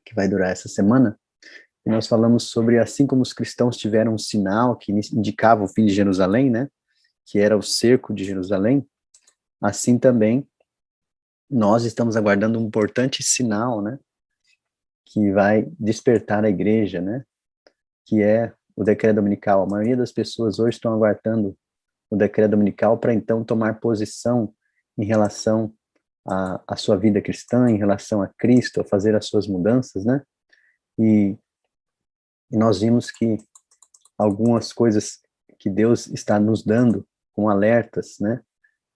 que vai durar essa semana, e nós falamos sobre assim como os cristãos tiveram um sinal que indicava o fim de Jerusalém, né, que era o cerco de Jerusalém, assim também nós estamos aguardando um importante sinal, né, que vai despertar a igreja, né, que é o decreto dominical. A maioria das pessoas hoje estão aguardando o decreto dominical para então tomar posição em relação à sua vida cristã, em relação a Cristo, a fazer as suas mudanças, né? E nós vimos que algumas coisas que Deus está nos dando com alertas, né?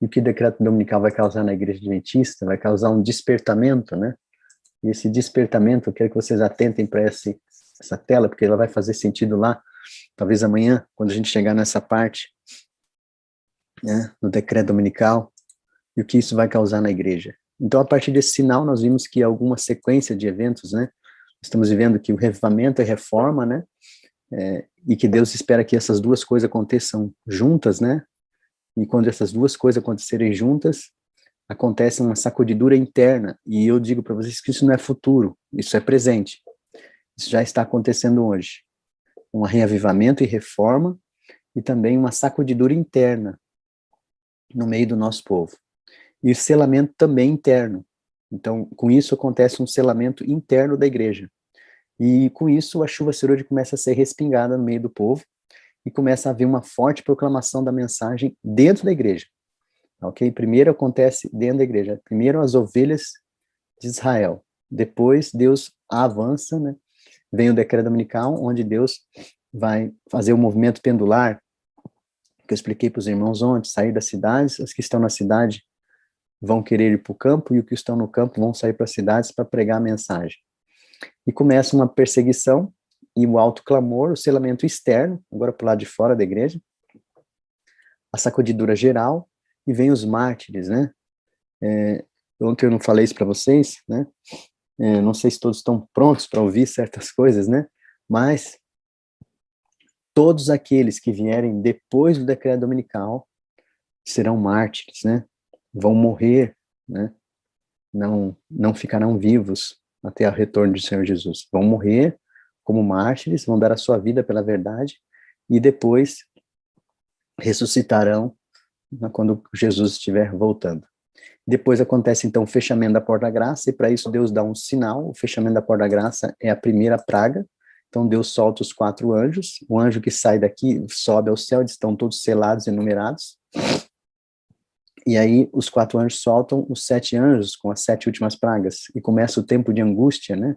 E o que o decreto dominical vai causar na igreja adventista? Vai causar um despertamento, né? E esse despertamento, eu quero que vocês atentem para essa tela, porque ela vai fazer sentido lá, talvez amanhã, quando a gente chegar nessa parte, né, no decreto dominical, e o que isso vai causar na igreja. Então, a partir desse sinal, nós vimos que alguma sequência de eventos, né, estamos vivendo que o revivamento é reforma, né, e que Deus espera que essas duas coisas aconteçam juntas, né, e quando essas duas coisas acontecerem juntas, acontece uma sacudidura interna, e eu digo para vocês que isso não é futuro, isso é presente, isso já está acontecendo hoje, um reavivamento e reforma, e também uma sacudidura interna no meio do nosso povo. E o selamento também interno. Então, com isso acontece um selamento interno da igreja. E com isso a chuva cirúrgica começa a ser respingada no meio do povo e começa a haver uma forte proclamação da mensagem dentro da igreja. Ok? Primeiro acontece dentro da igreja. Primeiro as ovelhas de Israel. Depois Deus avança, né? Vem o decreto dominical, onde Deus vai fazer o movimento pendular, que eu expliquei para os irmãos ontem, sair das cidades, os que estão na cidade vão querer ir para o campo, e os que estão no campo vão sair para as cidades para pregar a mensagem. E começa uma perseguição, e o alto clamor, o selamento externo, agora para o lado de fora da igreja, a sacudidura geral, e vem os mártires, né? Ontem eu não falei isso para vocês, né? Não sei se todos estão prontos para ouvir certas coisas, né? Mas todos aqueles que vierem depois do decreto dominical serão mártires, né? Vão morrer, né? Não ficarão vivos até o retorno do Senhor Jesus. Vão morrer como mártires, vão dar a sua vida pela verdade e depois ressuscitarão quando Jesus estiver voltando. Depois acontece então o fechamento da porta da graça, e para isso Deus dá um sinal. O fechamento da porta da graça é a primeira praga. Então Deus solta os 4 anjos. O anjo que sai daqui sobe ao céu, eles estão todos selados e numerados. E aí os 4 anjos soltam os 7 anjos com as 7 últimas pragas, e começa o tempo de angústia, né?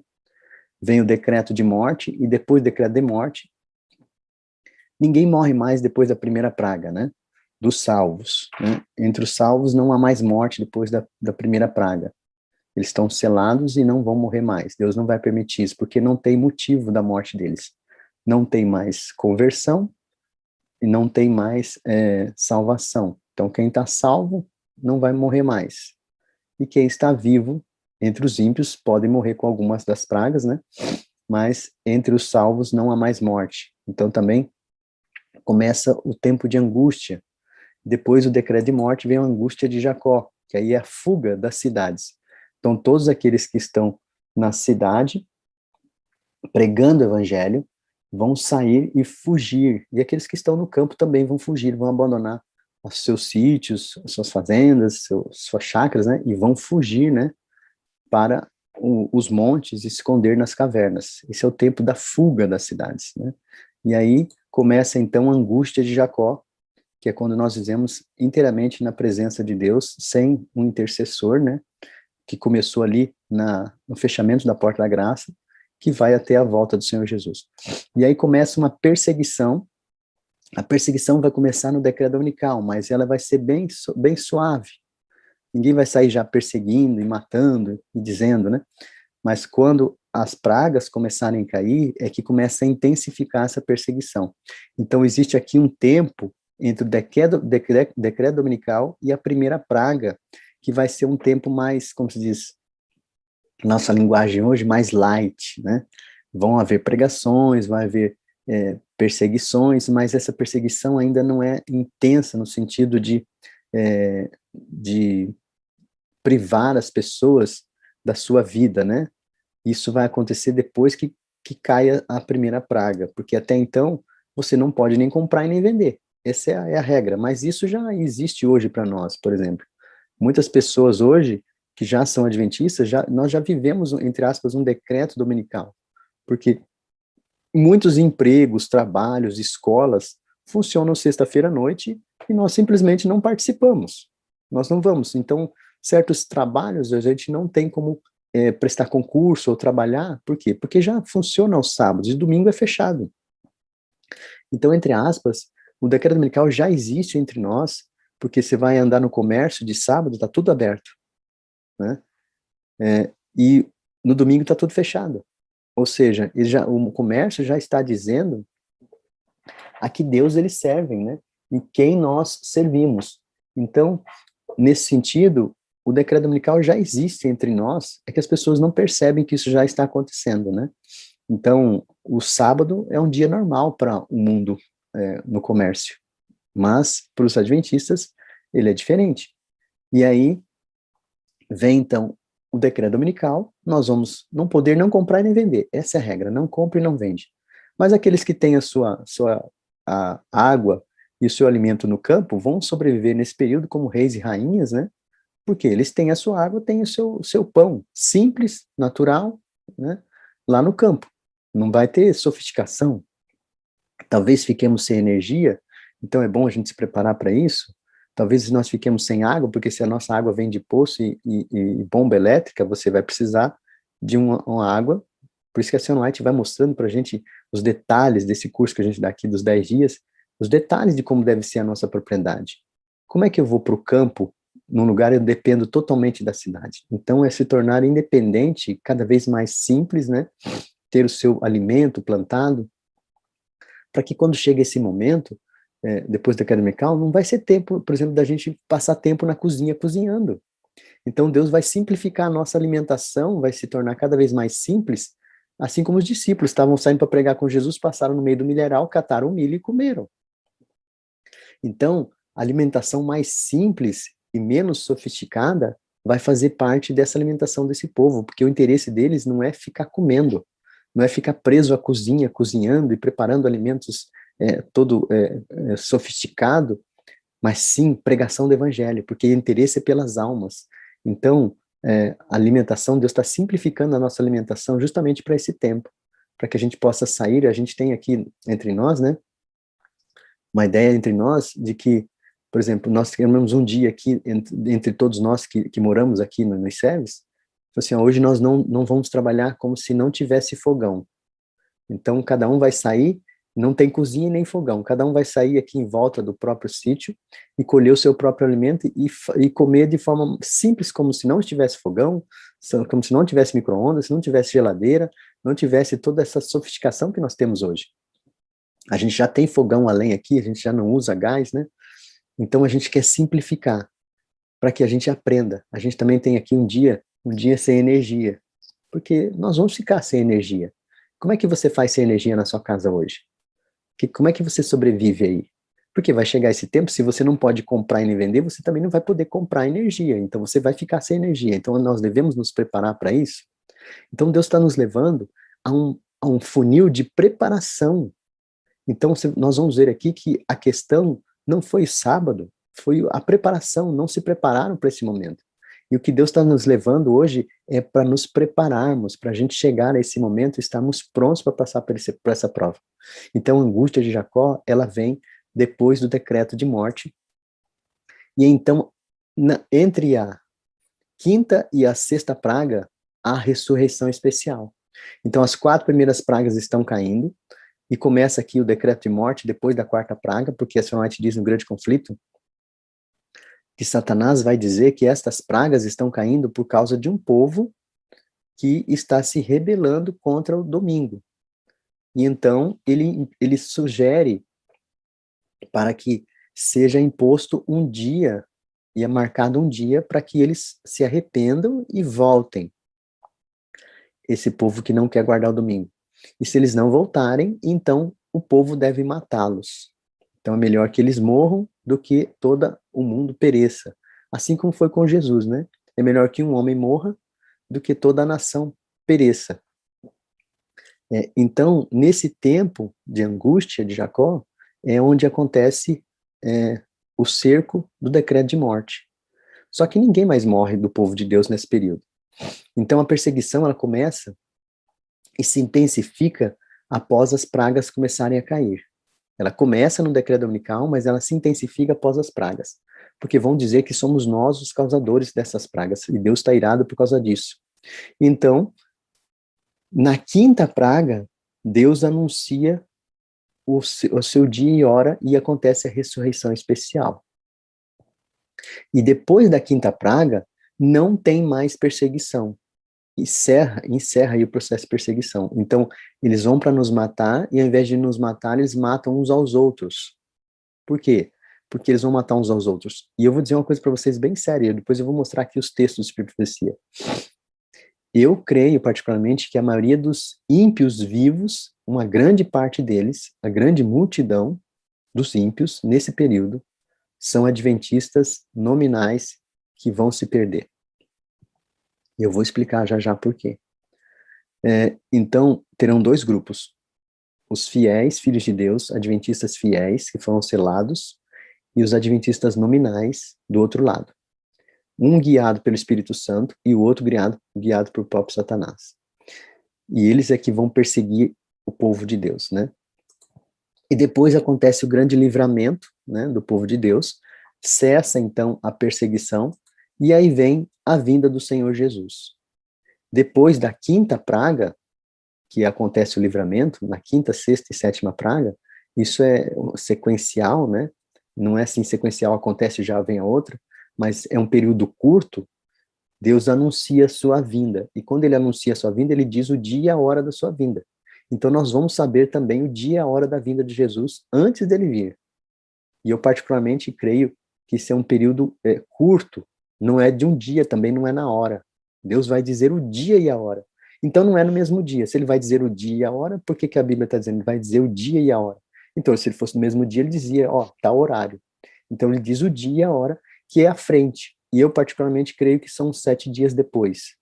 Vem o decreto de morte, e depois do decreto de morte, ninguém morre mais depois da primeira praga, né? Dos salvos, né? Entre os salvos não há mais morte depois da primeira praga. Eles estão selados e não vão morrer mais. Deus não vai permitir isso, porque não tem motivo da morte deles. Não tem mais conversão e não tem mais salvação. Então, quem está salvo não vai morrer mais. E quem está vivo, entre os ímpios, pode morrer com algumas das pragas, né? Mas entre os salvos não há mais morte. Então, também começa o tempo de angústia. Depois do decreto de morte vem a angústia de Jacó, que aí é a fuga das cidades. Então, todos aqueles que estão na cidade, pregando o evangelho, vão sair e fugir. E aqueles que estão no campo também vão fugir, vão abandonar os seus sítios, as suas fazendas, suas chácaras, né? E vão fugir, né? Para os montes e se esconder nas cavernas. Esse é o tempo da fuga das cidades, né? E aí começa então a angústia de Jacó, que é quando nós vivemos inteiramente na presença de Deus, sem um intercessor, né? Que começou ali no fechamento da porta da graça, que vai até a volta do Senhor Jesus. E aí começa uma perseguição. A perseguição vai começar no decreto dominical, mas ela vai ser bem suave. Ninguém vai sair já perseguindo e matando e dizendo, né? Mas quando as pragas começarem a cair, é que começa a intensificar essa perseguição. Então existe aqui um tempo entre o decreto dominical e a primeira praga, que vai ser um tempo mais, como se diz, nossa linguagem hoje, mais light, né? Vão haver pregações, vai haver perseguições, mas essa perseguição ainda não é intensa no sentido de privar as pessoas da sua vida, né? Isso vai acontecer depois que caia a primeira praga, porque até então você não pode nem comprar e nem vender. Essa é a regra, mas isso já existe hoje para nós, por exemplo. Muitas pessoas hoje, que já são adventistas, nós já vivemos, entre aspas, um decreto dominical, porque muitos empregos, trabalhos, escolas funcionam sexta-feira à noite e nós simplesmente não participamos. Nós não vamos. Então, certos trabalhos a gente não tem como prestar concurso ou trabalhar. Por quê? Porque já funciona aos sábados e domingo é fechado. Então, entre aspas, o decreto dominical já existe entre nós, porque você vai andar no comércio de sábado, está tudo aberto, né? E no domingo está tudo fechado. Ou seja, o comércio já está dizendo a que Deus eles servem, né? E quem nós servimos. Então, nesse sentido, o decreto dominical já existe entre nós, é que as pessoas não percebem que isso já está acontecendo, né? Então, o sábado é um dia normal para o mundo no comércio, mas para os adventistas ele é diferente. E aí vem então o decreto dominical, nós vamos não poder não comprar e nem vender. Essa é a regra, não compra e não vende. Mas aqueles que têm a água e o seu alimento no campo vão sobreviver nesse período como reis e rainhas, né? Porque eles têm a sua água, têm o seu pão, simples, natural, né? Lá no campo. Não vai ter sofisticação. Talvez fiquemos sem energia, então é bom a gente se preparar para isso. Talvez nós fiquemos sem água, porque se a nossa água vem de poço e bomba elétrica, você vai precisar de uma água. Por isso que a Sunlight vai mostrando para a gente os detalhes desse curso que a gente dá aqui dos 10 dias, os detalhes de como deve ser a nossa propriedade. Como é que eu vou para o campo, num lugar eu dependo totalmente da cidade? Então é se tornar independente, cada vez mais simples, né? Ter o seu alimento plantado, para que quando chega esse momento, depois da academical, não vai ser tempo, por exemplo, da gente passar tempo na cozinha cozinhando. Então Deus vai simplificar a nossa alimentação, vai se tornar cada vez mais simples, assim como os discípulos estavam saindo para pregar com Jesus, passaram no meio do milharal, cataram o milho e comeram. Então, a alimentação mais simples e menos sofisticada vai fazer parte dessa alimentação desse povo, porque o interesse deles não é ficar comendo, não é ficar preso à cozinha, cozinhando e preparando alimentos todo sofisticado, mas sim pregação do evangelho, porque o interesse é pelas almas. Então, a alimentação, Deus está simplificando a nossa alimentação justamente para esse tempo, para que a gente possa sair. A gente tem aqui entre nós, né, uma ideia entre nós de que, por exemplo, nós temos um dia aqui, entre todos nós que moramos aqui nos SEVES, assim, ó, hoje nós não vamos trabalhar como se não tivesse fogão. Então, cada um vai sair, não tem cozinha nem fogão, cada um vai sair aqui em volta do próprio sítio e colher o seu próprio alimento e comer de forma simples, como se não tivesse fogão, como se não tivesse micro-ondas, não tivesse geladeira, não tivesse toda essa sofisticação que nós temos hoje. A gente já tem fogão a lenha aqui, a gente já não usa gás, né? Então a gente quer simplificar para que a gente aprenda. A gente também tem aqui um dia sem energia, porque nós vamos ficar sem energia. Como é que você faz sem energia na sua casa hoje? Como é que você sobrevive aí? Porque vai chegar esse tempo, se você não pode comprar e nem vender, você também não vai poder comprar energia, então você vai ficar sem energia. Então nós devemos nos preparar para isso. Então Deus está nos levando a um funil de preparação. Então nós vamos ver aqui que a questão não foi sábado, foi a preparação, não se prepararam para esse momento. E o que Deus está nos levando hoje é para nos prepararmos, para a gente chegar a esse momento e estarmos prontos para passar por essa prova. Então, a angústia de Jacó, ela vem depois do decreto de morte. E então, entre a quinta e a sexta praga, há ressurreição especial. Então, as 4 primeiras pragas estão caindo, e começa aqui o decreto de morte depois da quarta praga, porque a Senhora diz no grande conflito, que Satanás vai dizer que estas pragas estão caindo por causa de um povo que está se rebelando contra o domingo. E então ele sugere para que seja imposto um dia, e é marcado um dia para que eles se arrependam e voltem. Esse povo que não quer guardar o domingo. E se eles não voltarem, então o povo deve matá-los. Então é melhor que eles morram do que todo o mundo pereça. Assim como foi com Jesus, né? É melhor que um homem morra do que toda a nação pereça. Então, nesse tempo de angústia de Jacó, é onde acontece o cerco do decreto de morte. Só que ninguém mais morre do povo de Deus nesse período. Então, a perseguição, ela começa e se intensifica após as pragas começarem a cair. Ela começa no decreto dominical, mas ela se intensifica após as pragas. Porque vão dizer que somos nós os causadores dessas pragas, e Deus está irado por causa disso. Então, na quinta praga, Deus anuncia o seu dia e hora e acontece a ressurreição especial. E depois da quinta praga, não tem mais perseguição. Encerra aí o processo de perseguição. Então, eles vão para nos matar, e ao invés de nos matar, eles matam uns aos outros. Por quê? Porque eles vão matar uns aos outros. E eu vou dizer uma coisa para vocês bem séria, depois eu vou mostrar aqui os textos de profecia. Eu creio, particularmente, que a maioria dos ímpios vivos, uma grande parte deles, a grande multidão dos ímpios, nesse período, são adventistas nominais que vão se perder. E eu vou explicar já já por quê. Então, terão dois grupos. Os fiéis, filhos de Deus, adventistas fiéis, que foram selados, e os adventistas nominais, do outro lado. Um guiado pelo Espírito Santo e o outro guiado por próprio Satanás. E eles é que vão perseguir o povo de Deus, né? E depois acontece o grande livramento, né, do povo de Deus, cessa então a perseguição, e aí vem a vinda do Senhor Jesus. Depois da quinta praga, que acontece o livramento, na quinta, sexta e sétima praga, isso é sequencial, né? Não é assim sequencial, acontece já vem a outra, mas é um período curto. Deus anuncia a sua vinda, e quando ele anuncia a sua vinda, ele diz o dia e a hora da sua vinda. Então nós vamos saber também o dia e a hora da vinda de Jesus antes dele vir. E eu particularmente creio que isso é um período curto, não é de um dia, também não é na hora. Deus vai dizer o dia e a hora. Então não é no mesmo dia. Se ele vai dizer o dia e a hora, por que a Bíblia está dizendo que vai dizer o dia e a hora? Então, se ele fosse no mesmo dia, ele dizia, tal horário. Então ele diz o dia e a hora, que é à frente. E eu particularmente creio que são 7 dias depois.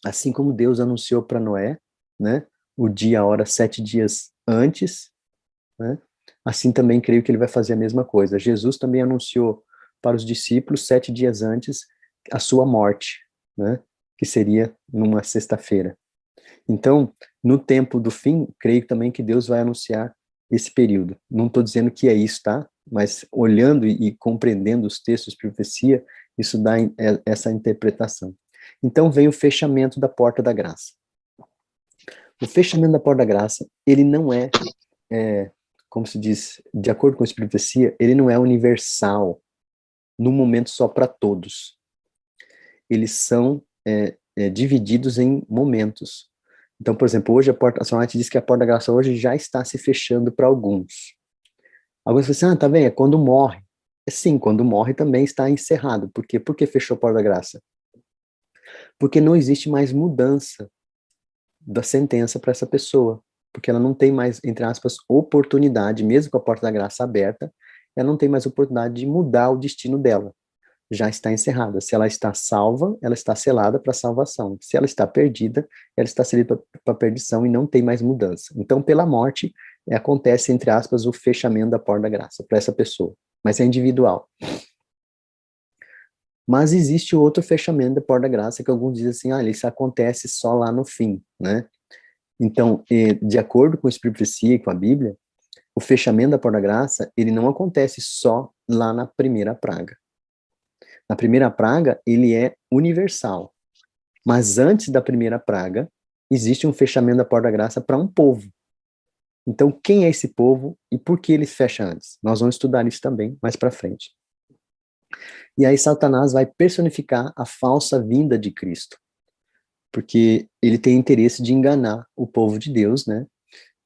Assim como Deus anunciou para Noé, né, o dia e a hora 7 dias antes, né, assim também creio que ele vai fazer a mesma coisa. Jesus também anunciou para os discípulos 7 dias antes a sua morte, né, que seria numa sexta-feira. Então, no tempo do fim, creio também que Deus vai anunciar esse período. Não estou dizendo que é isso, tá? Mas olhando e compreendendo os textos de profecia, isso dá essa interpretação. Então vem o fechamento da porta da graça. O fechamento da porta da graça, ele não como se diz, de acordo com a profecia, ele não é universal, num momento só para todos. Eles são divididos em momentos. Então, por exemplo, hoje a Sonate diz que a porta da graça hoje já está se fechando para alguns. Alguns falam assim, tá bem, é quando morre. Sim, quando morre também está encerrado. Por quê? Por que fechou a porta da graça? Porque não existe mais mudança da sentença para essa pessoa. Porque ela não tem mais, entre aspas, oportunidade, mesmo com a porta da graça aberta, ela não tem mais oportunidade de mudar o destino dela. Já está encerrada. Se ela está salva, ela está selada para a salvação. Se ela está perdida, ela está selada para a perdição e não tem mais mudança. Então, pela morte, acontece, entre aspas, o fechamento da porta da graça para essa pessoa. Mas é individual. Mas existe outro fechamento da porta da graça, que alguns dizem assim, isso acontece só lá no fim, né? Então, de acordo com a Escritura e com a Bíblia, o fechamento da porta da graça, ele não acontece só lá na primeira praga. Na primeira praga, ele é universal. Mas antes da primeira praga, existe um fechamento da porta da graça para um povo. Então, quem é esse povo e por que ele fecha antes? Nós vamos estudar isso também mais para frente. E aí Satanás vai personificar a falsa vinda de Cristo, porque ele tem interesse de enganar o povo de Deus, né?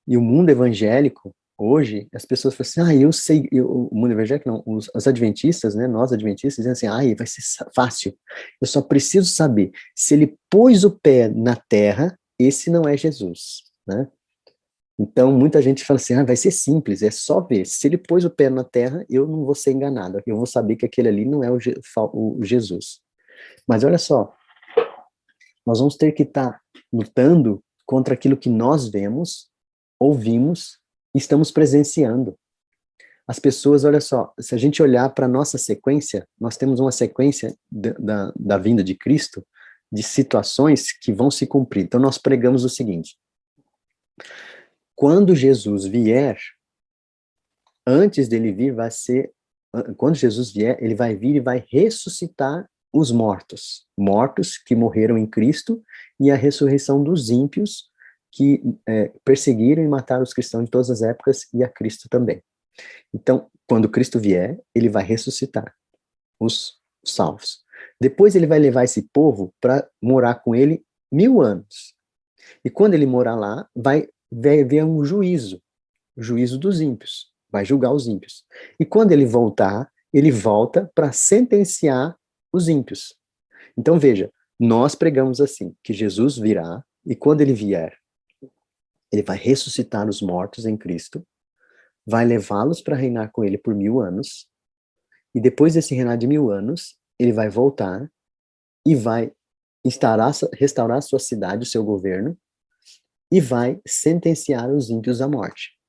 E o mundo evangélico, hoje, as pessoas falam assim, eu sei, o mundo evangélico não, os adventistas, né, nós adventistas, dizem assim, vai ser fácil, eu só preciso saber, se ele pôs o pé na terra, esse não é Jesus, né? Então, muita gente fala assim, vai ser simples, é só ver, se ele pôs o pé na terra, eu não vou ser enganado, eu vou saber que aquele ali não é o Jesus. Mas olha só, nós vamos ter que estar lutando contra aquilo que nós vemos, ouvimos e estamos presenciando. As pessoas, olha só, se a gente olhar para a nossa sequência, nós temos uma sequência da vinda de Cristo, de situações que vão se cumprir. Então, nós pregamos o seguinte: quando Jesus vier, antes dele vir, quando Jesus vier, ele vai vir e vai ressuscitar os mortos, mortos que morreram em Cristo, e a ressurreição dos ímpios que perseguiram e mataram os cristãos de todas as épocas, e a Cristo também. Então, quando Cristo vier, ele vai ressuscitar os salvos. Depois ele vai levar esse povo para morar com ele 1000 anos. E quando ele morar lá, vai haver um juízo dos ímpios, vai julgar os ímpios. E quando ele voltar, ele volta para sentenciar os ímpios. Então veja, nós pregamos assim, que Jesus virá, e quando ele vier, ele vai ressuscitar os mortos em Cristo, vai levá-los para reinar com ele por 1000 anos, e depois desse reinar de 1000 anos, ele vai voltar e vai restaurar a sua cidade, o seu governo, e vai sentenciar os ímpios à morte.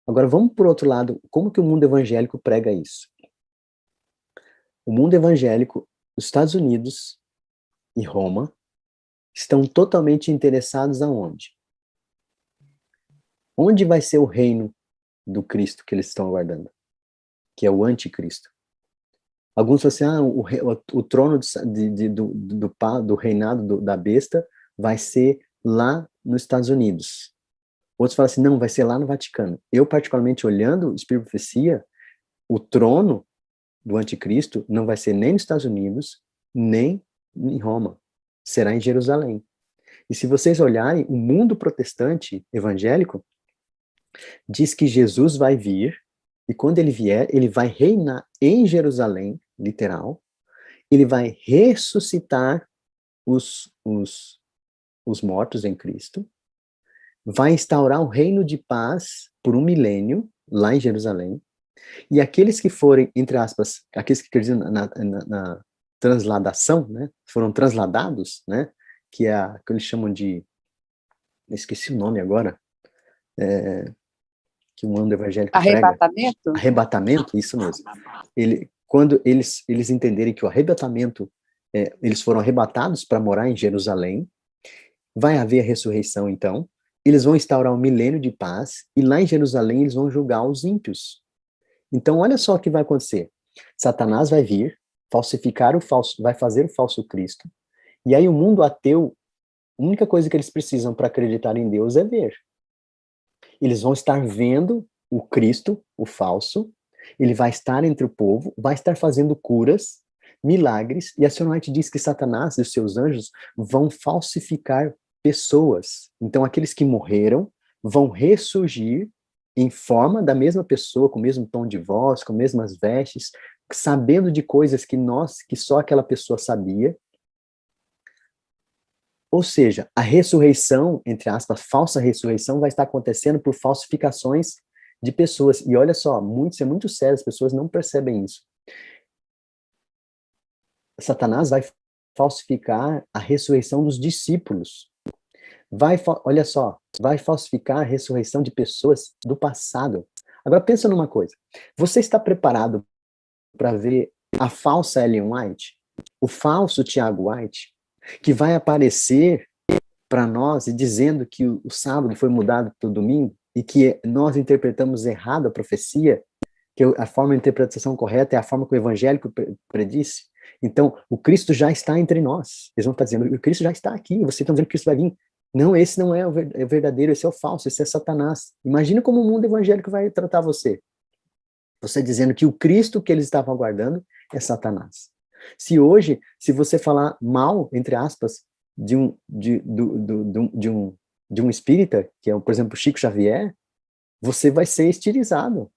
Agora vamos por outro lado, como que o mundo evangélico prega isso? O mundo evangélico, os Estados Unidos e Roma, estão totalmente interessados aonde? Onde vai ser o reino do Cristo que eles estão aguardando? Que é o anticristo. Alguns falam assim, o trono do reinado da besta vai ser lá nos Estados Unidos. Outros falam assim, não, vai ser lá no Vaticano. Eu, particularmente, olhando o Espírito de Profecia, o trono do anticristo não vai ser nem nos Estados Unidos, nem em Roma. Será em Jerusalém. E se vocês olharem, o mundo protestante evangélico diz que Jesus vai vir, e quando ele vier, ele vai reinar em Jerusalém, literal, ele vai ressuscitar os mortos em Cristo, vai instaurar um reino de paz por 1 milênio, lá em Jerusalém, e aqueles que forem, entre aspas, aqueles que acreditam na transladação, né, foram transladados, né, que eles chamam de, esqueci o nome agora, que o mundo evangélico arrebatamento? Prega. Arrebatamento, isso mesmo. Quando eles entenderem que o arrebatamento, eles foram arrebatados para morar em Jerusalém, vai haver a ressurreição, então, eles vão instaurar um milênio de paz, e lá em Jerusalém eles vão julgar os ímpios. Então, olha só o que vai acontecer. Satanás vai vir, vai fazer o falso Cristo, e aí o mundo ateu, a única coisa que eles precisam para acreditar em Deus é ver. Eles vão estar vendo o Cristo, o falso, ele vai estar entre o povo, vai estar fazendo curas, milagres, e a Ellen White diz que Satanás e os seus anjos vão falsificar pessoas. Então, aqueles que morreram vão ressurgir em forma da mesma pessoa, com o mesmo tom de voz, com as mesmas vestes, sabendo de coisas que só aquela pessoa sabia. Ou seja, a ressurreição, entre aspas, falsa ressurreição, vai estar acontecendo por falsificações de pessoas. E olha só, isso é muito sério, as pessoas não percebem isso. Satanás vai falsificar a ressurreição dos discípulos. Olha só, vai falsificar a ressurreição de pessoas do passado. Agora pensa numa coisa. Você está preparado para ver a falsa Ellen White? O falso Tiago White? Que vai aparecer para nós e dizendo que o sábado foi mudado para o domingo e que nós interpretamos errado a profecia, que a forma de interpretação correta é a forma que o evangélico predisse. Então, o Cristo já está entre nós. Eles vão estar dizendo, o Cristo já está aqui, vocês estão dizendo que Cristo vai vir. Não, esse não é o verdadeiro, esse é o falso, esse é Satanás. Imagina como o mundo evangélico vai tratar você. Você dizendo que o Cristo que eles estavam aguardando é Satanás. Se hoje, se você falar mal, entre aspas, de um espírita, que é, por exemplo, Chico Xavier, você vai ser estilizado.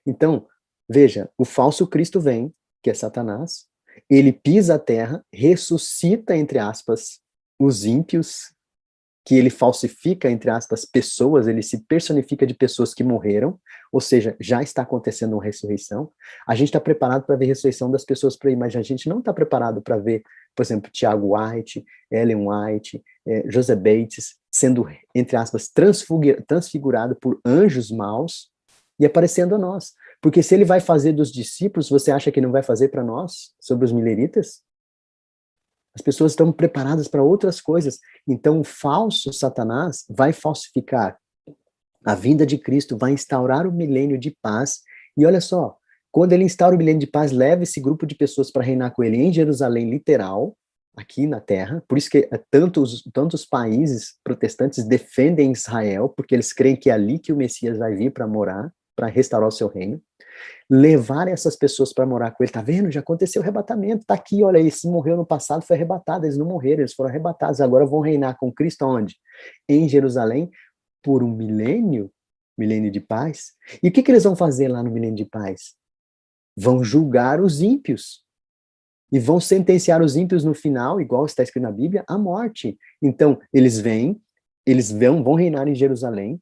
Então, veja, o falso Cristo vem, que é Satanás, ele pisa a terra, ressuscita, entre aspas, os ímpios, que ele falsifica, entre aspas, pessoas, ele se personifica de pessoas que morreram, ou seja, já está acontecendo uma ressurreição. A gente está preparado para ver a ressurreição das pessoas por aí, mas a gente não está preparado para ver, por exemplo, Tiago White, Ellen White, Joseph Bates, sendo, entre aspas, transfigurado por anjos maus e aparecendo a nós. Porque se ele vai fazer dos discípulos, você acha que ele não vai fazer para nós, sobre os mileritas? As pessoas estão preparadas para outras coisas. Então, o falso Satanás vai falsificar a vinda de Cristo, vai instaurar o milênio de paz. E olha só, quando ele instaura o milênio de paz, leva esse grupo de pessoas para reinar com ele em Jerusalém, literal, aqui na Terra. Por isso que tantos países protestantes defendem Israel, porque eles creem que é ali que o Messias vai vir para morar, para restaurar o seu reino. Levar essas pessoas para morar com ele, tá vendo? Já aconteceu o arrebatamento, tá aqui, olha aí, se morreu no passado, foi arrebatado, eles não morreram, eles foram arrebatados, agora vão reinar com Cristo onde? Em Jerusalém, por um milênio de paz. E o que eles vão fazer lá no milênio de paz? Vão julgar os ímpios. E vão sentenciar os ímpios no final, igual está escrito na Bíblia, à morte. Então, eles vão reinar em Jerusalém.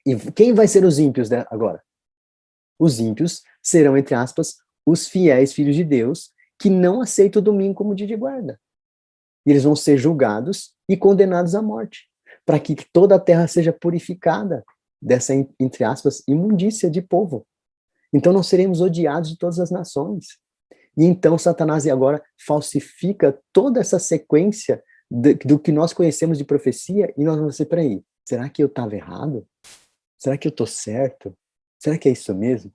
E quem vai ser os ímpios agora? Os ímpios serão, entre aspas, os fiéis filhos de Deus, que não aceitam o domingo como dia de guarda. E eles vão ser julgados e condenados à morte, para que toda a terra seja purificada dessa, entre aspas, imundícia de povo. Então não seremos odiados de todas as nações. E então Satanás agora falsifica toda essa sequência do que nós conhecemos de profecia, e nós vamos dizer, peraí, será que eu estava errado? Será que eu estou certo? Será que é isso mesmo?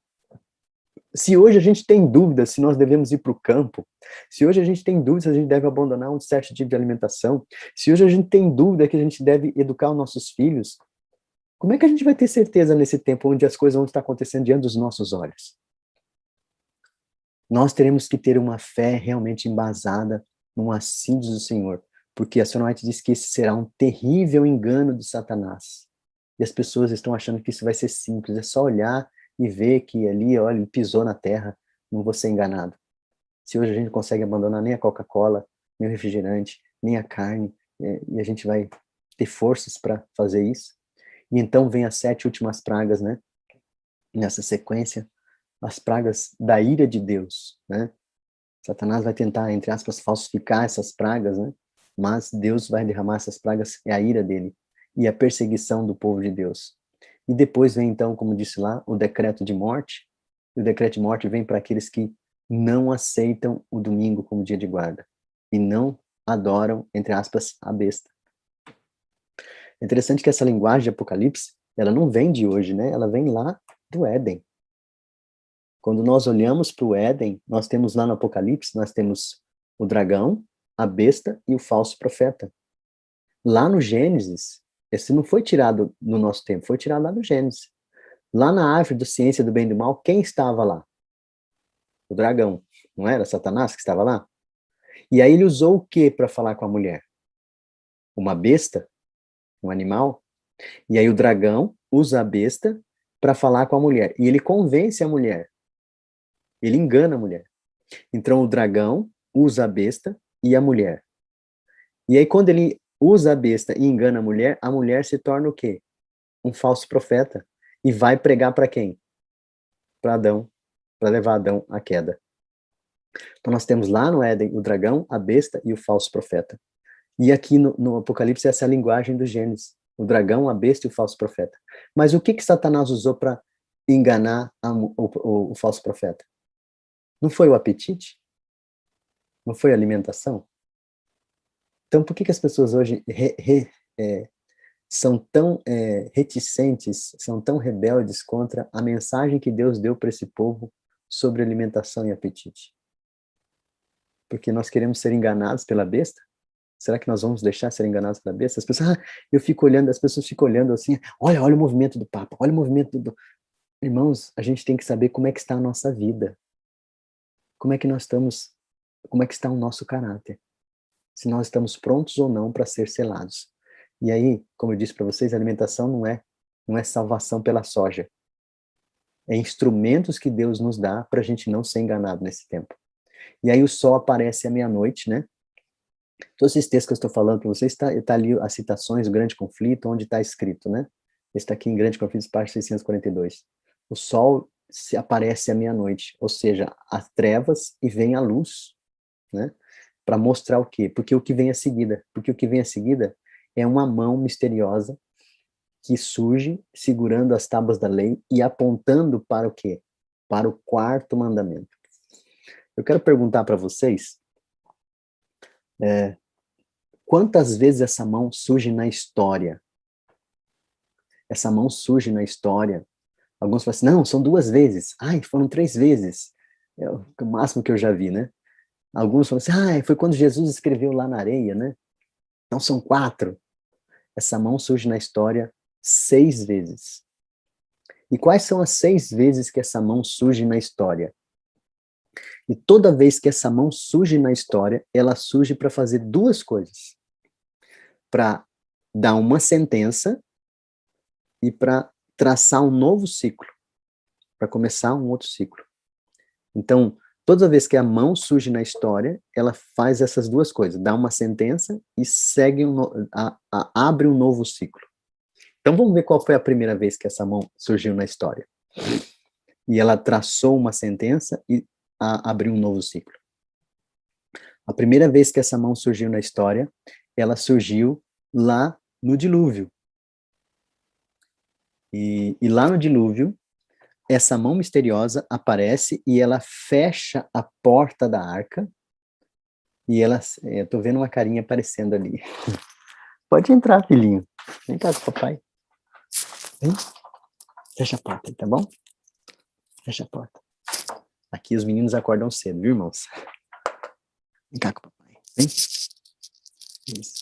Se hoje a gente tem dúvida se nós devemos ir para o campo, se hoje a gente tem dúvida se a gente deve abandonar um certo tipo de alimentação, se hoje a gente tem dúvida que a gente deve educar os nossos filhos, como é que a gente vai ter certeza nesse tempo onde as coisas vão estar acontecendo diante dos nossos olhos? Nós teremos que ter uma fé realmente embasada num assíduo do Senhor, porque a Senhora White diz que esse será um terrível engano de Satanás. E as pessoas estão achando que isso vai ser simples, é só olhar e ver que ali, olha, ele pisou na terra, não vou ser enganado. Se hoje a gente não consegue abandonar nem a Coca-Cola, nem o refrigerante, nem a carne, e a gente vai ter forças para fazer isso. E então vem as 7 últimas pragas, né? Nessa sequência, as pragas da ira de Deus, né? Satanás vai tentar, entre aspas, falsificar essas pragas, né? Mas Deus vai derramar essas pragas, é a ira dele, e a perseguição do povo de Deus. E depois vem, então, como disse lá, o decreto de morte. E o decreto de morte vem para aqueles que não aceitam o domingo como dia de guarda e não adoram, entre aspas, a besta. É interessante que essa linguagem de Apocalipse, ela não vem de hoje, né? Ela vem lá do Éden. Quando nós olhamos para o Éden, nós temos lá no Apocalipse, nós temos o dragão, a besta e o falso profeta. Lá no Gênesis, esse não foi tirado no nosso tempo, foi tirado lá no Gênesis. Lá na árvore da ciência do bem e do mal, quem estava lá? O dragão. Não era Satanás que estava lá? E aí ele usou o que para falar com a mulher? Uma besta? Um animal? E aí o dragão usa a besta para falar com a mulher. E ele convence a mulher. Ele engana a mulher. Então o dragão usa a besta e a mulher. E aí quando ele usa a besta e engana a mulher se torna o quê? Um falso profeta. E vai pregar para quem? Para Adão, para levar Adão à queda. Então nós temos lá no Éden o dragão, a besta e o falso profeta. E aqui no Apocalipse essa é a linguagem do Gênesis. O dragão, a besta e o falso profeta. Mas o que Satanás usou para enganar o falso profeta? Não foi o apetite? Não foi a alimentação? Então por que as pessoas hoje são tão reticentes, são tão rebeldes contra a mensagem que Deus deu para esse povo sobre alimentação e apetite? Porque nós queremos ser enganados pela besta? Será que nós vamos deixar ser enganados pela besta? As pessoas, as pessoas ficam olhando assim, olha o movimento do Papa, olha o movimento do... Irmãos, a gente tem que saber como é que está a nossa vida. Como é que nós estamos, como é que está o nosso caráter. Se nós estamos prontos ou não para ser selados. E aí, como eu disse para vocês, a alimentação não é salvação pela soja. É instrumentos que Deus nos dá para a gente não ser enganado nesse tempo. E aí o sol aparece à meia-noite, né? Todos esses textos que eu estou falando para vocês, tá ali as citações, o grande conflito, onde está escrito, né? Está aqui em Grande Conflito, página 642. O sol se aparece à meia-noite, ou seja, as trevas e vem a luz, né? Para mostrar o quê? Porque o que vem a seguida é uma mão misteriosa que surge segurando as tábuas da lei e apontando para o quê? Para o quarto mandamento. Eu quero perguntar para vocês, quantas vezes essa mão surge na história? Essa mão surge na história. Alguns falam assim, não, são 2 vezes. Ai, foram 3 vezes. É o máximo que eu já vi, né? Alguns falam assim, foi quando Jesus escreveu lá na areia, né? Então são 4. Essa mão surge na história 6 vezes. E quais são as 6 vezes que essa mão surge na história? E toda vez que essa mão surge na história, ela surge para fazer 2 coisas. Para dar uma sentença e para traçar um novo ciclo. Para começar um outro ciclo. Então, toda vez que a mão surge na história, ela faz essas 2 coisas. Dá uma sentença e segue abre um novo ciclo. Então, vamos ver qual foi a primeira vez que essa mão surgiu na história. E ela traçou uma sentença e abriu um novo ciclo. A primeira vez que essa mão surgiu na história, ela surgiu lá no dilúvio. E lá no dilúvio, essa mão misteriosa aparece e ela fecha a porta da arca. E ela, eu tô vendo uma carinha aparecendo ali. Pode entrar, filhinho. Vem cá com o papai. Vem. Fecha a porta, tá bom? Fecha a porta. Aqui os meninos acordam cedo, viu, irmãos? Vem cá com o papai. Vem. Isso.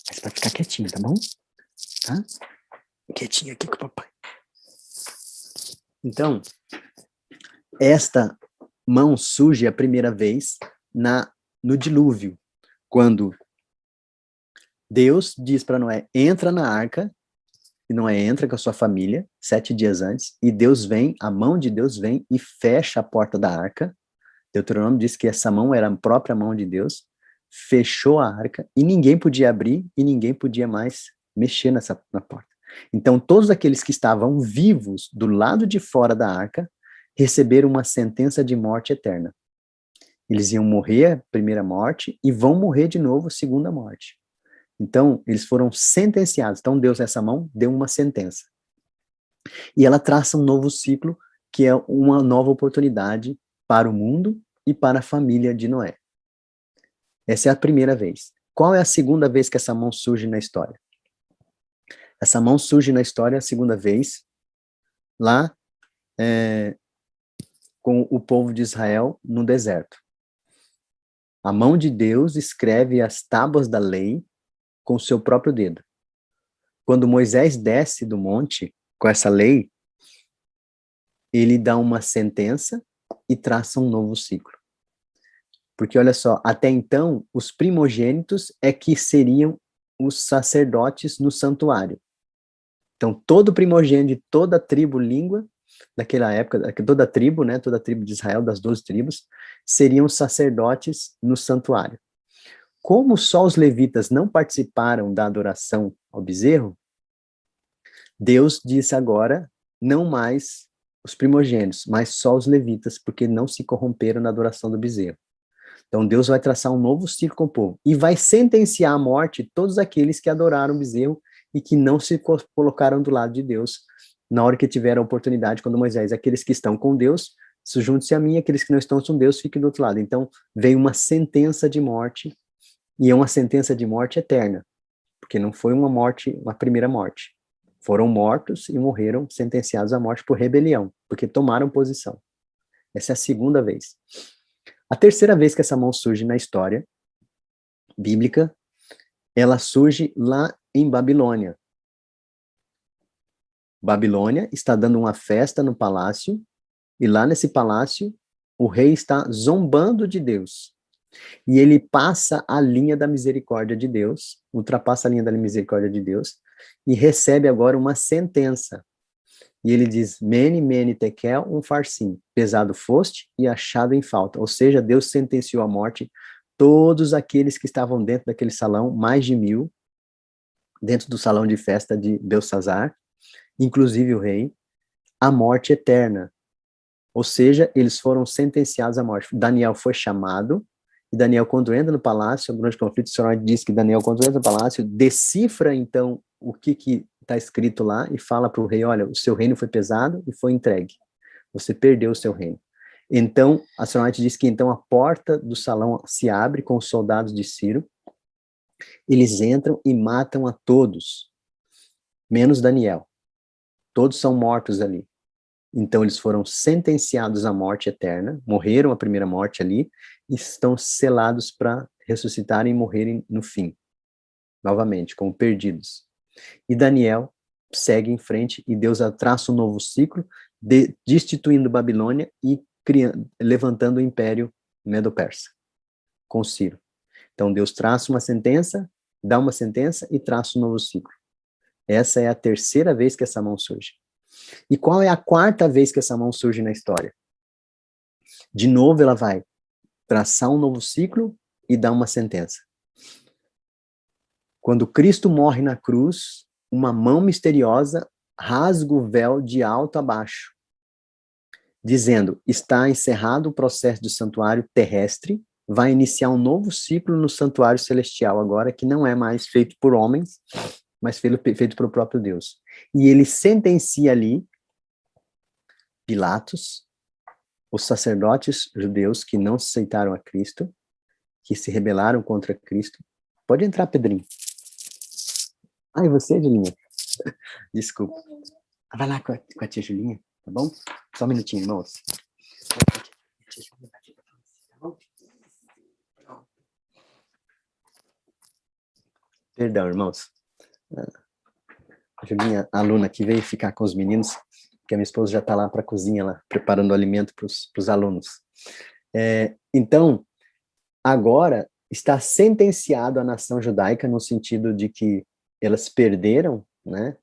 Mas vai ficar quietinho, tá bom? Tá? Quietinho aqui com o papai. Então, esta mão surge a primeira vez no dilúvio, quando Deus diz para Noé, entra na arca, e Noé entra com a sua família, 7 dias antes, e Deus vem, a mão de Deus vem e fecha a porta da arca. Deuteronômio diz que essa mão era a própria mão de Deus, fechou a arca, e ninguém podia abrir, e ninguém podia mais mexer na porta. Então, todos aqueles que estavam vivos do lado de fora da arca, receberam uma sentença de morte eterna. Eles iam morrer a primeira morte, e vão morrer de novo a segunda morte. Então, eles foram sentenciados. Então, Deus, nessa mão, deu uma sentença. E ela traça um novo ciclo, que é uma nova oportunidade para o mundo e para a família de Noé. Essa é a primeira vez. Qual é a segunda vez que essa mão surge na história? Essa mão surge na história a segunda vez, lá com o povo de Israel no deserto. A mão de Deus escreve as tábuas da lei com o seu próprio dedo. Quando Moisés desce do monte com essa lei, ele dá uma sentença e traça um novo ciclo. Porque, olha só, até então, os primogênitos é que seriam os sacerdotes no santuário. Então, todo primogênito de toda a tribo, língua, daquela época, toda a tribo, né, toda a tribo de Israel, das 12 tribos, seriam sacerdotes no santuário. Como só os levitas não participaram da adoração ao bezerro, Deus disse agora, não mais os primogênitos, mas só os levitas, porque não se corromperam na adoração do bezerro. Então Deus vai traçar um novo ciclo com o povo, e vai sentenciar à morte todos aqueles que adoraram o bezerro e que não se colocaram do lado de Deus, na hora que tiveram a oportunidade, quando Moisés, aqueles que estão com Deus, junte-se a mim, aqueles que não estão com Deus, fiquem do outro lado. Então veio uma sentença de morte, e é uma sentença de morte eterna, porque não foi uma morte, uma primeira morte. Foram mortos e morreram sentenciados à morte por rebelião, porque tomaram posição. Essa é a segunda vez. A terceira vez que essa mão surge na história bíblica, ela surge lá em Babilônia. Babilônia está dando uma festa no palácio, e lá nesse palácio, o rei está zombando de Deus. E ele passa a linha da misericórdia de Deus, ultrapassa a linha da misericórdia de Deus, e recebe agora uma sentença. E ele diz, mene, mene, tekel, um farsim, pesado foste e achado em falta. Ou seja, Deus sentenciou à morte todos aqueles que estavam dentro daquele salão, mais de 1000, dentro do salão de festa de Belsazar, inclusive o rei, à morte eterna. Ou seja, eles foram sentenciados à morte. Daniel foi chamado, E Daniel, quando entra no palácio, o grande conflito, o Senhor diz que Daniel, quando entra no palácio, decifra, então, o que está escrito lá e fala para o rei, olha, o seu reino foi pesado e foi entregue. Você perdeu o seu reino. Então, a Senhor diz que, então, a porta do salão se abre com os soldados de Ciro, eles entram e matam a todos, menos Daniel. Todos são mortos ali. Então, eles foram sentenciados à morte eterna, morreram a primeira morte ali, e estão selados para ressuscitarem e morrerem no fim, novamente, como perdidos. E Daniel segue em frente, e Deus traça um novo ciclo, destituindo Babilônia e levantando o império Medo-Persa, com Ciro. Então, Deus traça uma sentença, dá uma sentença e traça um novo ciclo. Essa é a terceira vez que essa mão surge. E qual é a quarta vez que essa mão surge na história? De novo, ela vai traçar um novo ciclo e dar uma sentença. Quando Cristo morre na cruz, uma mão misteriosa rasga o véu de alto a baixo, dizendo, está encerrado o processo do santuário terrestre, vai iniciar um novo ciclo no santuário celestial agora, que não é mais feito por homens, mas feito pelo próprio Deus. E ele sentencia ali Pilatos, os sacerdotes judeus que não aceitaram a Cristo, que se rebelaram contra Cristo. Pode entrar, Pedrinho. Ai, você, Julinha? Desculpa. Vai lá com a tia Julinha, tá bom? Só um minutinho, irmãos. Perdão, irmãos. A Julinha, a aluna que veio ficar com os meninos, que a minha esposa já está lá para a cozinha, lá, preparando o alimento para os alunos. Então, agora está sentenciado a nação judaica no sentido de que elas perderam, né,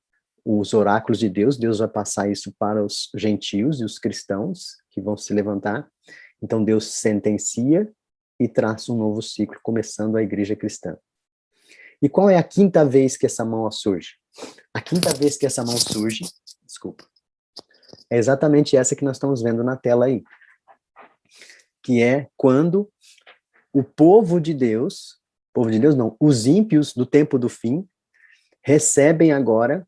os oráculos de Deus. Deus vai passar isso para os gentios e os cristãos que vão se levantar. Então Deus sentencia e traça um novo ciclo, começando a igreja cristã. E qual é a quinta vez que essa mão surge? A quinta vez que essa mão surge, desculpa, é exatamente essa que nós estamos vendo na tela aí, que é quando o povo de Deus não, os ímpios do tempo do fim, recebem agora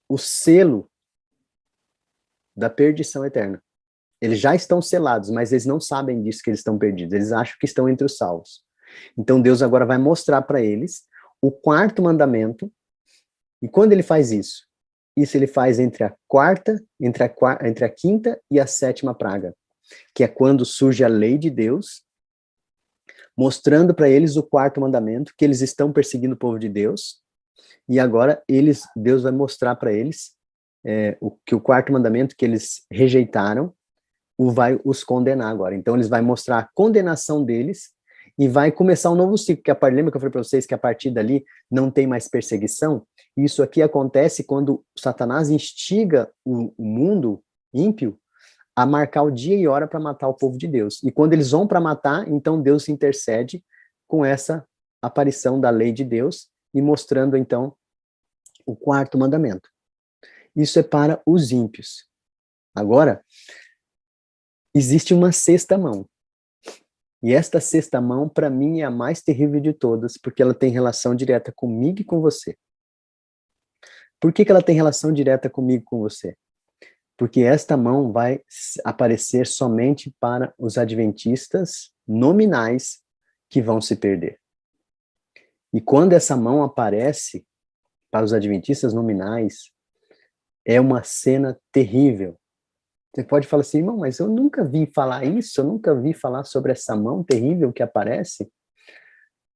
o selo da perdição eterna. Eles já estão selados, mas eles não sabem disso, que eles estão perdidos. Eles acham que estão entre os salvos. Então Deus agora vai mostrar para eles o quarto mandamento. E quando ele faz isso? Isso ele faz entre a quinta e a sétima praga, que é quando surge a lei de Deus, mostrando para eles o quarto mandamento, que eles estão perseguindo o povo de Deus, e agora Deus vai mostrar para eles que o quarto mandamento que eles rejeitaram vai os condenar agora. Então, eles vai mostrar a condenação deles e vai começar um novo ciclo, que lembra que eu falei para vocês que a partir dali não tem mais perseguição? Isso aqui acontece quando Satanás instiga o mundo ímpio a marcar o dia e hora para matar o povo de Deus. E quando eles vão para matar, então Deus intercede com essa aparição da lei de Deus e mostrando, então, o quarto mandamento. Isso é para os ímpios. Agora, existe uma sexta mão. E esta sexta mão, para mim, é a mais terrível de todas, porque ela tem relação direta comigo e com você. Por que ela tem relação direta comigo e com você? Porque esta mão vai aparecer somente para os adventistas nominais que vão se perder. E quando essa mão aparece para os adventistas nominais, é uma cena terrível. Você pode falar assim, irmão, mas eu nunca vi falar isso, eu nunca vi falar sobre essa mão terrível que aparece.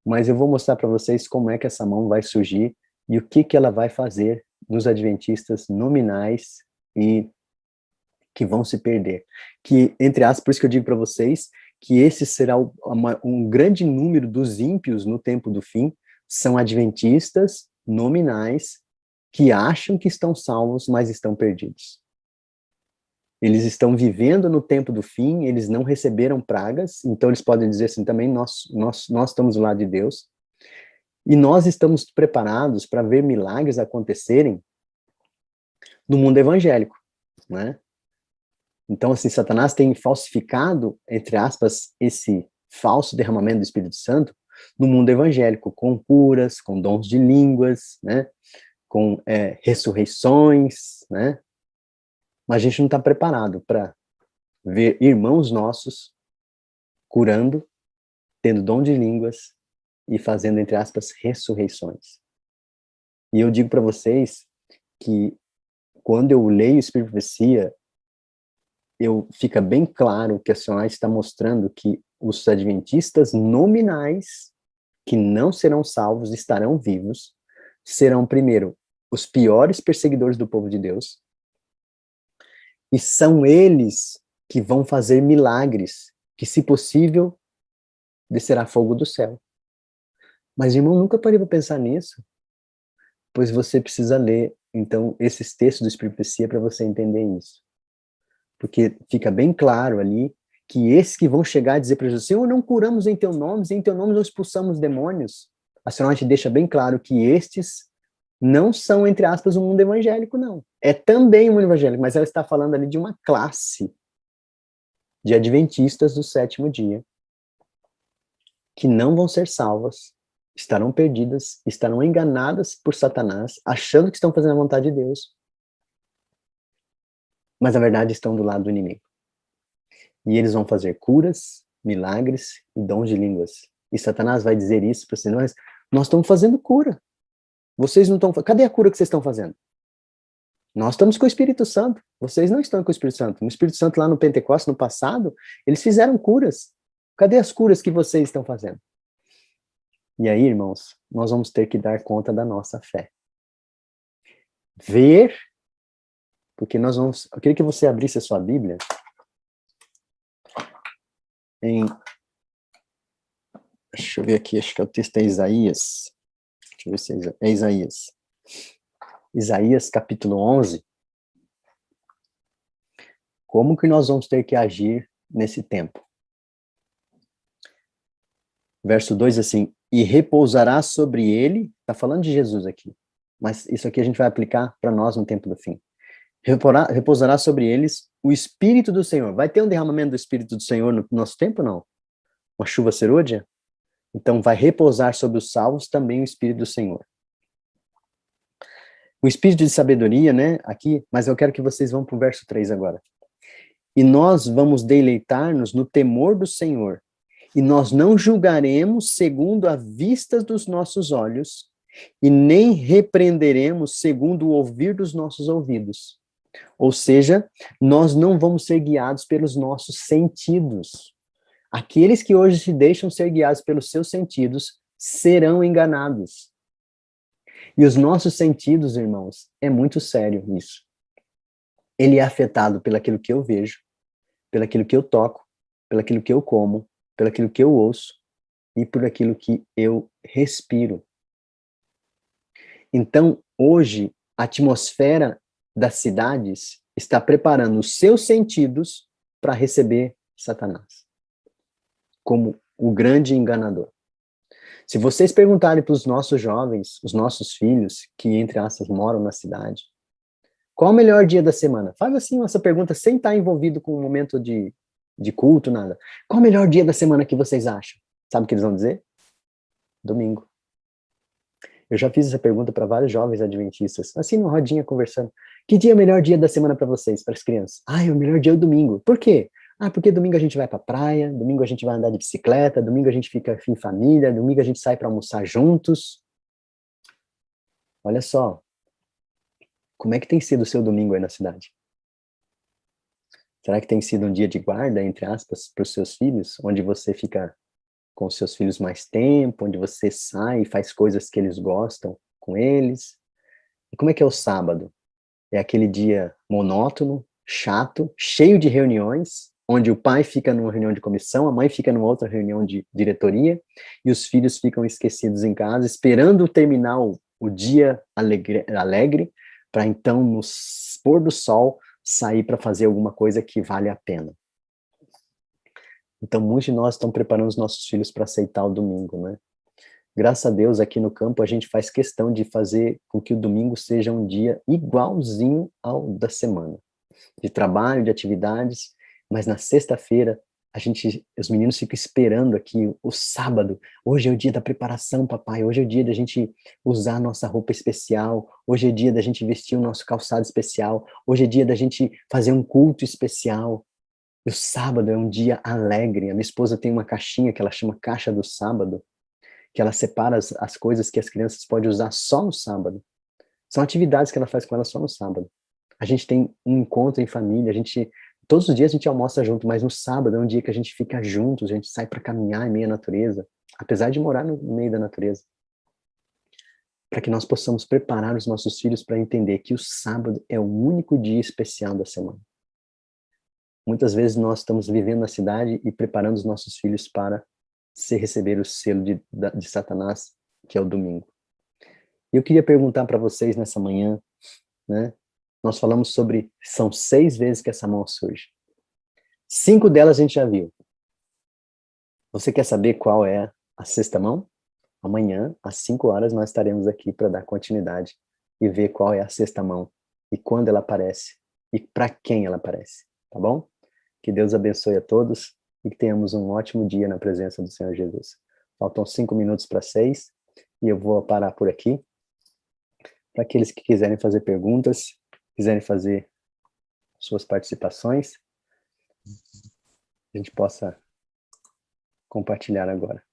Mas eu vou mostrar para vocês como é que essa mão vai surgir e o que ela vai fazer nos adventistas nominais e que vão se perder. Que, entre aspas, por isso que eu digo para vocês que esse será um grande número dos ímpios no tempo do fim, são adventistas nominais que acham que estão salvos, mas estão perdidos. Eles estão vivendo no tempo do fim, eles não receberam pragas, então eles podem dizer assim, também nós estamos do lado de Deus, e nós estamos preparados para ver milagres acontecerem no mundo evangélico, né? Então, assim, Satanás tem falsificado, entre aspas, esse falso derramamento do Espírito Santo no mundo evangélico, com curas, com dons de línguas, né? Com ressurreições, né? Mas a gente não está preparado para ver irmãos nossos curando, tendo dom de línguas e fazendo, entre aspas, ressurreições. E eu digo para vocês que quando eu leio Espírito e Profecia, fica bem claro que a senhora está mostrando que os adventistas nominais, que não serão salvos, estarão vivos, serão, primeiro, os piores perseguidores do povo de Deus, e são eles que vão fazer milagres, que, se possível, descerá fogo do céu. Mas, irmão, nunca parei para pensar nisso, pois você precisa ler, então, esses textos do Espírito e Profecia para você entender isso. Porque fica bem claro ali que esses que vão chegar a dizer para Jesus, Senhor, não curamos em teu nome não expulsamos demônios. A senhora te deixa bem claro que estes não são, entre aspas, um mundo evangélico, não. É também um mundo evangélico, mas ela está falando ali de uma classe de adventistas do sétimo dia que não vão ser salvas, estarão perdidas, estarão enganadas por Satanás, achando que estão fazendo a vontade de Deus, mas na verdade estão do lado do inimigo. E eles vão fazer curas, milagres e dons de línguas. E Satanás vai dizer isso para você, nós estamos fazendo cura. Vocês não estão... Cadê a cura que vocês estão fazendo? Nós estamos com o Espírito Santo. Vocês não estão com o Espírito Santo. No Espírito Santo, lá no Pentecostes, no passado, eles fizeram curas. Cadê as curas que vocês estão fazendo? E aí, irmãos, nós vamos ter que dar conta da nossa fé. Ver, porque nós vamos... Eu queria que você abrisse a sua Bíblia deixa eu ver aqui, acho que o texto é Isaías. Deixa eu ver se é Isaías. Isaías, capítulo 11. Como que nós vamos ter que agir nesse tempo? Verso 2, assim, e repousará sobre ele, está falando de Jesus aqui, mas isso aqui a gente vai aplicar para nós no tempo do fim. Repousará sobre eles o Espírito do Senhor. Vai ter um derramamento do Espírito do Senhor no nosso tempo, não? Uma chuva serôdia? Então vai repousar sobre os salvos também o Espírito do Senhor. O Espírito de sabedoria, né, aqui, mas eu quero que vocês vão para o verso 3 agora. E nós vamos deleitar-nos no temor do Senhor, e nós não julgaremos segundo a vista dos nossos olhos, e nem repreenderemos segundo o ouvir dos nossos ouvidos. Ou seja, nós não vamos ser guiados pelos nossos sentidos. Aqueles que hoje se deixam ser guiados pelos seus sentidos serão enganados. E os nossos sentidos, irmãos, é muito sério isso. Ele é afetado pelaquilo que eu vejo, pelaquilo que eu toco, pelaquilo que eu como, pelaquilo que eu ouço e por aquilo que eu respiro. Então, hoje, a atmosfera das cidades está preparando os seus sentidos para receber Satanás como o grande enganador. Se vocês perguntarem para os nossos jovens, os nossos filhos, que, entre aspas, moram na cidade, qual o melhor dia da semana? Faz assim essa pergunta sem estar envolvido com um momento de culto, nada. Qual o melhor dia da semana que vocês acham? Sabe o que eles vão dizer? Domingo. Eu já fiz essa pergunta para vários jovens adventistas, assim, numa rodinha conversando. Que dia é o melhor dia da semana para vocês, para as crianças? O melhor dia é o domingo. Por quê? Porque domingo a gente vai para a praia, domingo a gente vai andar de bicicleta, domingo a gente fica em família, domingo a gente sai para almoçar juntos. Olha só, como é que tem sido o seu domingo aí na cidade? Será que tem sido um dia de guarda, entre aspas, para os seus filhos, onde você fica com os seus filhos mais tempo, onde você sai e faz coisas que eles gostam com eles? E como é que é o sábado? É aquele dia monótono, chato, cheio de reuniões, onde o pai fica numa reunião de comissão, a mãe fica numa outra reunião de diretoria, e os filhos ficam esquecidos em casa, esperando terminar o dia alegre para então, no pôr do sol, sair para fazer alguma coisa que vale a pena. Então, muitos de nós estão preparando os nossos filhos para aceitar o domingo, né? Graças a Deus, aqui no campo, a gente faz questão de fazer com que o domingo seja um dia igualzinho ao da semana. De trabalho, de atividades, mas na sexta-feira os meninos ficam esperando aqui o sábado. Hoje é o dia da preparação, papai. Hoje é o dia da gente usar a nossa roupa especial. Hoje é dia da gente vestir o nosso calçado especial. Hoje é dia da gente fazer um culto especial. E o sábado é um dia alegre. A minha esposa tem uma caixinha que ela chama Caixa do Sábado, que ela separa as coisas que as crianças podem usar só no sábado. São atividades que ela faz com elas só no sábado. A gente tem um encontro em família, todos os dias a gente almoça junto, mas no sábado é um dia que a gente fica juntos, a gente sai para caminhar em meio à natureza, apesar de morar no meio da natureza, para que nós possamos preparar os nossos filhos para entender que o sábado é o único dia especial da semana. Muitas vezes nós estamos vivendo na cidade e preparando os nossos filhos para receber o selo de Satanás, que é o domingo. E eu queria perguntar para vocês nessa manhã, né? Nós falamos sobre, são 6 vezes que essa mão surge. 5 delas a gente já viu. Você quer saber qual é a sexta mão? Amanhã, às 5 horas, nós estaremos aqui para dar continuidade e ver qual é a sexta mão e quando ela aparece e para quem ela aparece, tá bom? Que Deus abençoe a todos e que tenhamos um ótimo dia na presença do Senhor Jesus. Faltam 5 minutos para 6 e eu vou parar por aqui. Para aqueles que quiserem fazer perguntas, quiserem fazer suas participações, a gente possa compartilhar agora.